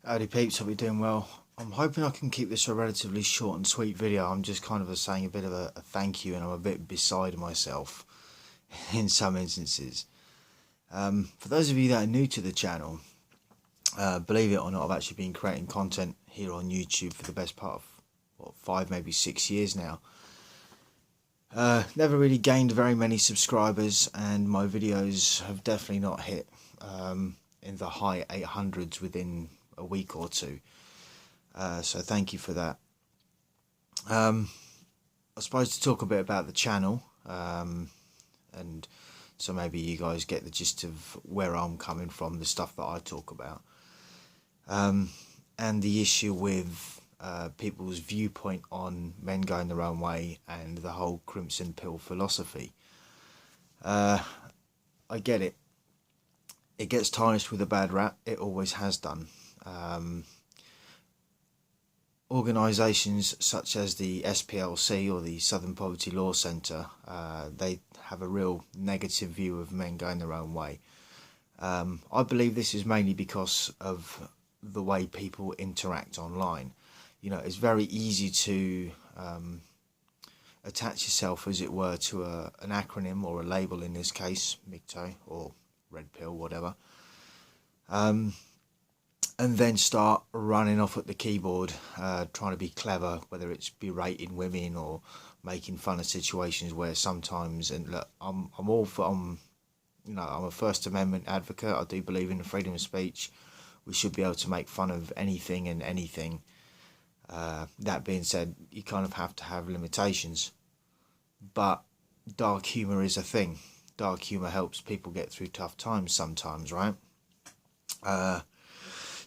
Howdy peeps, hope you're doing well. I'm hoping I can keep this a relatively short and sweet video. I'm just kind of saying a bit of a thank you, and I'm a bit beside myself in some instances. For those of you that are new to the channel, believe it or not, I've actually been creating content here on YouTube for the best part of 5, maybe 6 years now. Never really gained very many subscribers, and my videos have definitely not hit in the high 800s within a week or two. So thank you for that. I suppose to talk a bit about the channel, and so maybe you guys get the gist of where I'm coming from, the stuff that I talk about, and the issue with people's viewpoint on men going their own way and the whole crimson pill philosophy. I get it. It gets tarnished with a bad rap. It always has done. Organisations such as the SPLC or the Southern Poverty Law Centre, they have a real negative view of men going their own way. I believe this is mainly because of the way people interact online. You know, it's very easy to attach yourself, as it were, to an acronym or a label, in this case, MGTOW or Red Pill, whatever. And then start running off at the keyboard, trying to be clever, whether it's berating women or making fun of situations where sometimes, and look, I'm a First Amendment advocate. I do believe in the freedom of speech. We should be able to make fun of anything and anything. That being said, you kind of have to have limitations. But dark humour is a thing. Dark humour helps people get through tough times sometimes, right?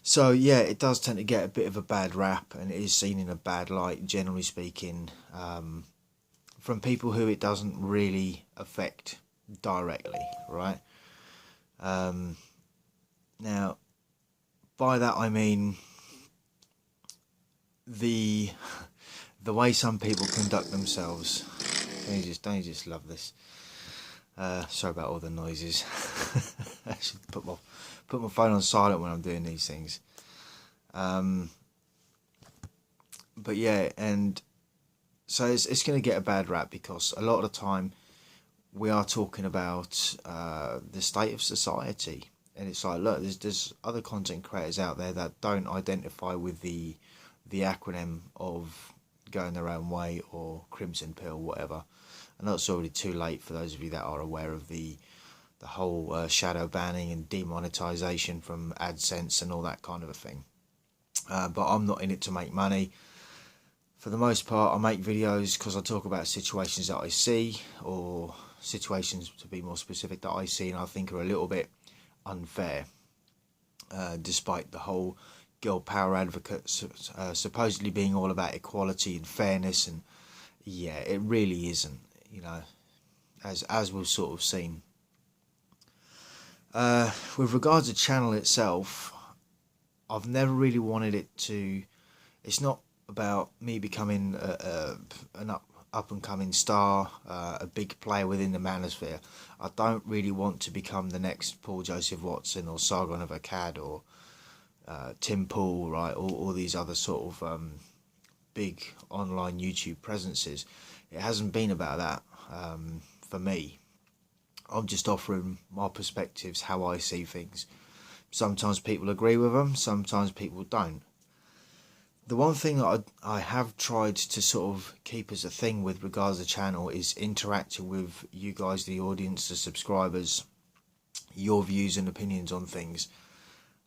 So yeah, it does tend to get a bit of a bad rap, and it is seen in a bad light, generally speaking, from people who it doesn't really affect directly, right? Now, by that I mean the way some people conduct themselves. Don't you just love this? Sorry about all the noises. I should put my phone on silent when I'm doing these things. But yeah, and so it's going to get a bad rap because a lot of the time we are talking about the state of society, and it's like, look, there's other content creators out there that don't identify with the acronym of going their own way or crimson pill, whatever. I know it's already too late for those of you that are aware of the whole shadow banning and demonetization from AdSense and all that kind of a thing. But I'm not in it to make money. For the most part, I make videos because I talk about situations that I see, or situations, to be more specific, that I see and I think are a little bit unfair, despite the whole girl power advocates supposedly being all about equality and fairness, and yeah, it really isn't, you know, as we've sort of seen. With regards to the channel itself, I've never really wanted it to, it's not about me becoming an up and coming star, a big player within the manosphere. I don't really want to become the next Paul Joseph Watson or Sargon of Akkad or Tim Pool, right? All these other sort of big online YouTube presences. It hasn't been about that for me. I'm just offering my perspectives, how I see things. Sometimes people agree with them, sometimes people don't. The one thing that I have tried to sort of keep as a thing with regards to the channel is interacting with you guys, the audience, the subscribers, your views and opinions on things.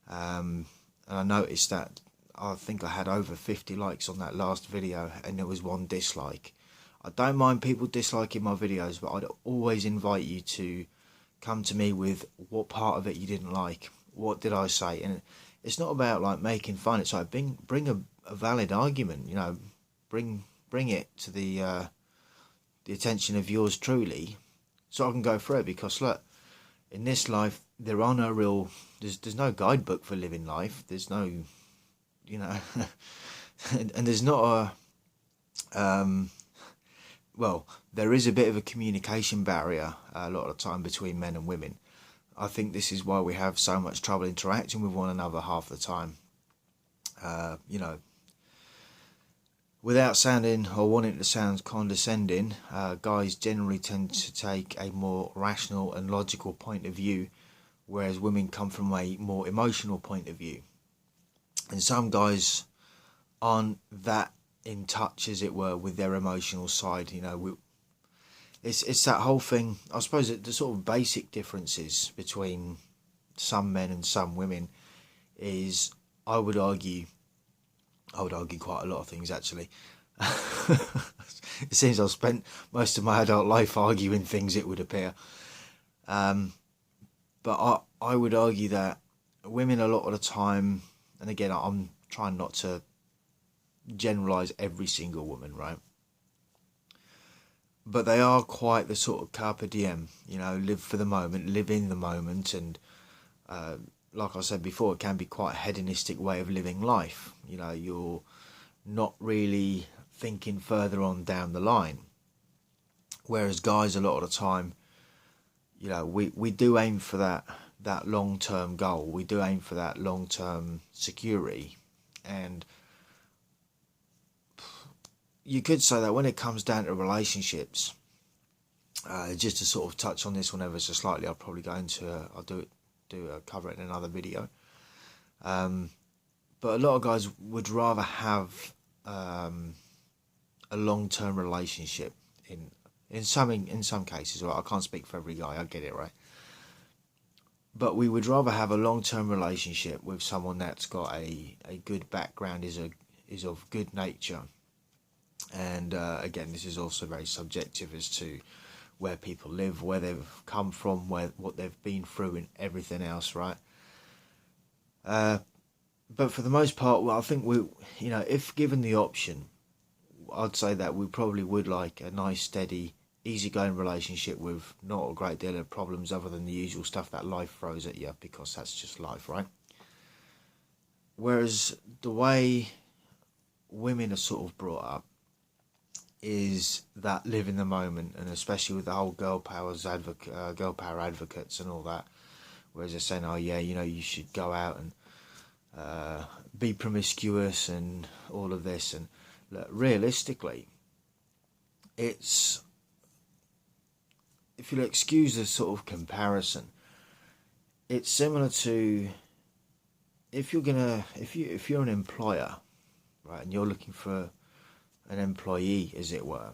And I noticed that I think I had over 50 likes on that last video, and there was 1 dislike. I don't mind people disliking my videos, but I'd always invite you to come to me with what part of it you didn't like. What did I say? And it's not about like making fun. It's like bring a valid argument. You know, bring it to the attention of yours truly, so I can go through it. Because look, in this life there are no real. There's no guidebook for living life. There's no, you know, and there's not a. Well, there is a bit of a communication barrier a lot of the time between men and women. I think this is why we have so much trouble interacting with one another half the time. You know, without sounding or wanting to sound condescending, guys generally tend to take a more rational and logical point of view, whereas women come from a more emotional point of view. And some guys aren't that in touch, as it were, with their emotional side. You know, it's that whole thing. I suppose the sort of basic differences between some men and some women is, I would argue quite a lot of things, actually. It seems I've spent most of my adult life arguing things, it would appear. But I would argue that women a lot of the time, and again, I'm trying not to generalise every single woman, right? But they are quite the sort of carpe diem, you know, live for the moment, live in the moment, and like I said before, it can be quite a hedonistic way of living life. You know, you're not really thinking further on down the line. Whereas guys, a lot of the time, you know, we do aim for that long-term goal. We do aim for that long-term security. And you could say that when it comes down to relationships, just to sort of touch on this one ever so slightly, I'll probably go into, cover it in another video. But a lot of guys would rather have a long-term relationship in some cases. Right? I can't speak for every guy, I get it, right? But we would rather have a long-term relationship with someone that's got a good background, is of good nature. And again, this is also very subjective as to where people live, where they've come from, what they've been through, and everything else, right? But for the most part, well, I think if given the option, I'd say that we probably would like a nice, steady, easygoing relationship with not a great deal of problems other than the usual stuff that life throws at you, because that's just life, right? Whereas the way women are sort of brought up is that live in the moment, and especially with the whole girl power advocates and all that, whereas they're saying, oh yeah, you know, you should go out and be promiscuous and all of this. And look, realistically, it's, if you'll excuse the sort of comparison, it's similar to if you're an employer, right, and you're looking for an employee, as it were,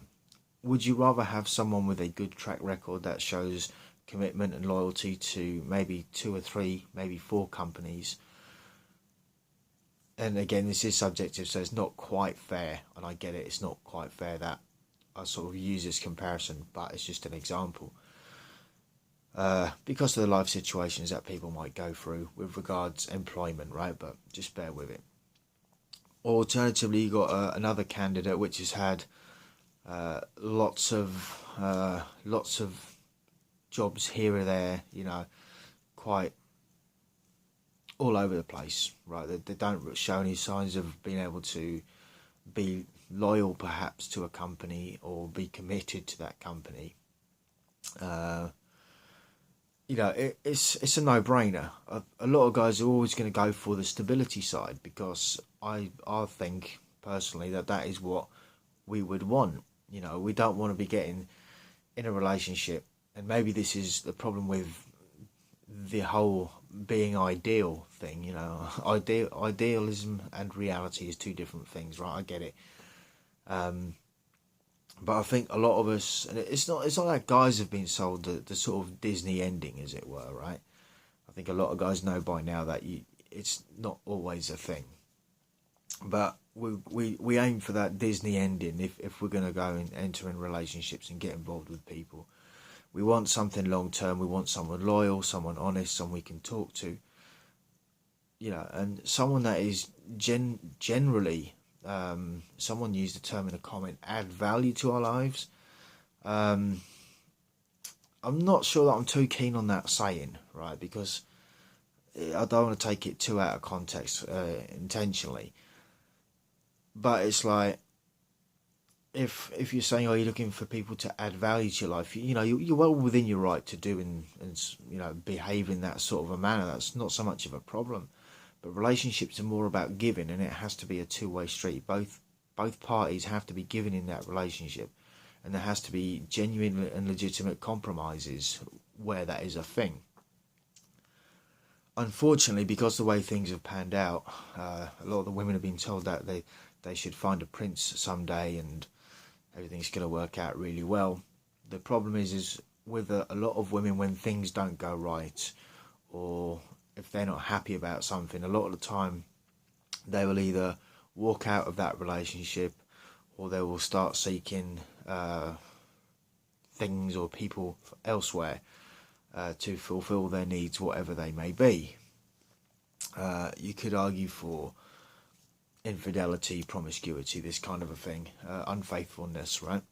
would you rather have someone with a good track record that shows commitment and loyalty to maybe 2 or 3, maybe 4 companies? And again, this is subjective, so it's not quite fair, and I get it, it's not quite fair that I sort of use this comparison, but it's just an example. Because of the life situations that people might go through with regards employment, right? But just bear with it. Alternatively, you got another candidate which has had lots of jobs here or there, you know, quite all over the place, right? They don't show any signs of being able to be loyal, perhaps, to a company or be committed to that company. You know, it's a no-brainer. A lot of guys are always going to go for the stability side, because I think personally that is what we would want. You know, we don't want to be getting in a relationship, and maybe this is the problem with the whole being ideal thing. You know, idealism and reality is 2 different things, right? I get it. But I think a lot of us, and it's not like guys have been sold the sort of Disney ending, as it were, right? I think a lot of guys know by now that it's not always a thing. But we aim for that Disney ending if we're going to go and enter in relationships and get involved with people. We want something long term. We want someone loyal, someone honest, someone we can talk to. You know, and someone that is generally. Someone used the term in a comment, add value to our lives. I'm not sure that I'm too keen on that saying, right? Because I don't want to take it too out of context intentionally. But it's like, if you're saying, you're looking for people to add value to your life, you know, you're well within your right to do and you know, behave in that sort of a manner. That's not so much of a problem. But relationships are more about giving, and it has to be a two-way street. Both parties have to be giving in that relationship, and there has to be genuine and legitimate compromises where that is a thing. Unfortunately, because the way things have panned out, a lot of the women have been told that they should find a prince someday and everything's going to work out really well. The problem is with a lot of women, when things don't go right, or if they're not happy about something, a lot of the time they will either walk out of that relationship, or they will start seeking things or people elsewhere to fulfill their needs, whatever they may be. You could argue for infidelity, promiscuity, this kind of a thing, unfaithfulness, right?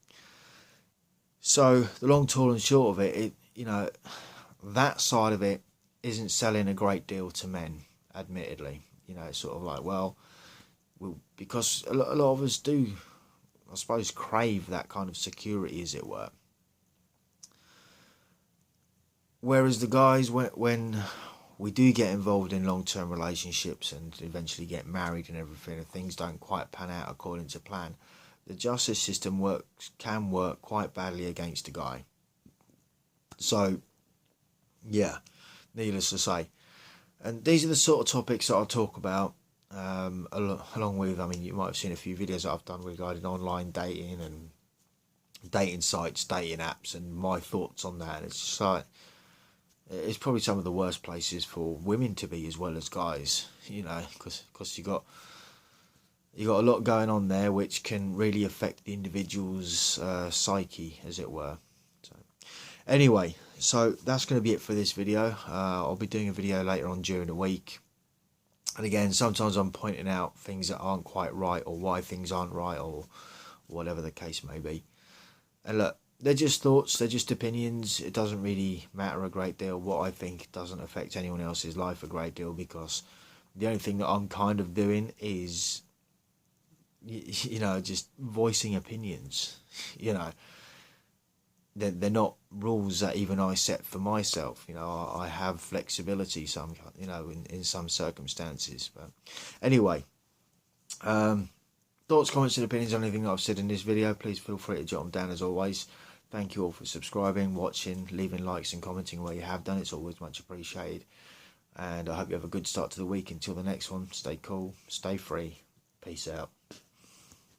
So the long, tall and short of it, that side of it isn't selling a great deal to men, admittedly. It's sort of like, well, because a lot of us do, I suppose, crave that kind of security, as it were. Whereas the guys, when we do get involved in long-term relationships and eventually get married and everything, and things don't quite pan out according to plan, the justice system can work quite badly against a guy. So, yeah, needless to say. And these are the sort of topics that I'll talk about, along with, you might have seen a few videos that I've done regarding online dating and dating sites, dating apps, and my thoughts on that. It's just like, it's probably some of the worst places for women to be as well as guys, because you got a lot going on there which can really affect the individual's psyche, as it were. So, anyway, so that's going to be it for this video. I'll be doing a video later on during the week. And again, sometimes I'm pointing out things that aren't quite right, or why things aren't right, or whatever the case may be. And look, they're just thoughts, they're just opinions. It doesn't really matter a great deal. What I think doesn't affect anyone else's life a great deal, because the only thing that I'm kind of doing is, just voicing opinions. They're not rules that even I set for myself. I have flexibility in some circumstances. But anyway, thoughts, comments and opinions on anything that I've said in this video, please feel free to jot them down as always. Thank you all for subscribing, watching, leaving likes and commenting where you have done. It's always much appreciated. And I hope you have a good start to the week. Until the next one, stay cool, stay free. Peace out.